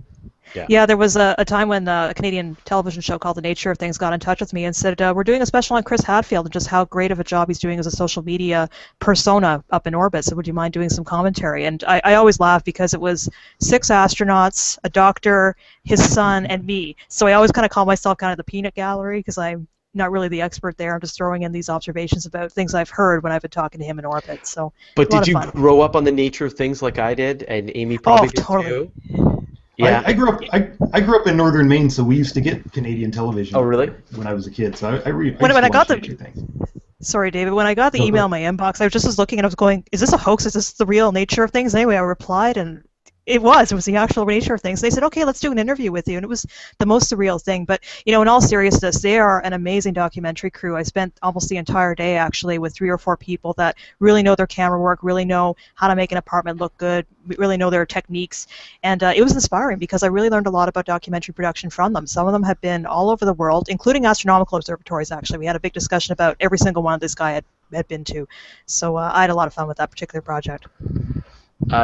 Yeah, there was a time when a Canadian television show called The Nature of Things got in touch with me and said, we're doing a special on Chris Hadfield and just how great of a job he's doing as a social media persona up in orbit, so would you mind doing some commentary? And I always laugh because it was 6 astronauts, a doctor, his son, and me. So I always kind of call myself kind of the peanut gallery because I'm not really the expert there. I'm just throwing in these observations about things I've heard when I've been talking to him in orbit. So, but did you fun. grow up on the Nature of Things like I did, and Amy probably did totally. too? Yeah. I grew up in northern Maine, so we used to get Canadian television. Oh, really? When I was a kid, so I used when to I got watch the Nature Things. Sorry, David. When I got the email in my inbox, I was just looking and I was going, "Is this a hoax? Is this the real nature of things?" Anyway, I replied, and it was the actual nature of things. They said, "Okay, let's do an interview with you," and it was the most surreal thing. But in all seriousness, they are an amazing documentary crew. I spent almost the entire day actually with 3 or 4 people that really know their camera work, really know how to make an apartment look good, really know their techniques, and it was inspiring because I really learned a lot about documentary production from them. Some of them have been all over the world, including astronomical observatories. Actually, we had a big discussion about every single one this guy had been to. So I had a lot of fun with that particular project.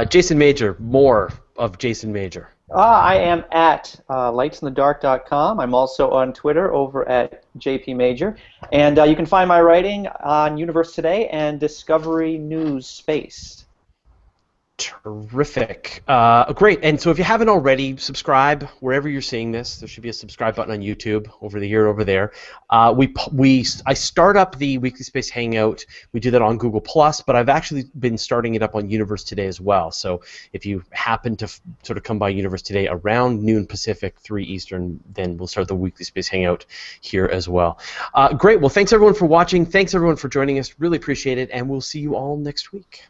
Jason Major, more of Jason Major. I am at lightsinthedark.com. I'm also on Twitter over at JP Major. And you can find my writing on Universe Today and Discovery News Space. Terrific. Great. And so if you haven't already, subscribe wherever you're seeing this. There should be a subscribe button on YouTube over there. I start up the Weekly Space Hangout. We do that on Google Plus, but I've actually been starting it up on Universe Today as well. So if you happen to sort of come by Universe Today around noon Pacific, 3 Eastern, then we'll start the Weekly Space Hangout here as well. Great. Well, thanks everyone for watching. Thanks everyone for joining us. Really appreciate it, and we'll see you all next week.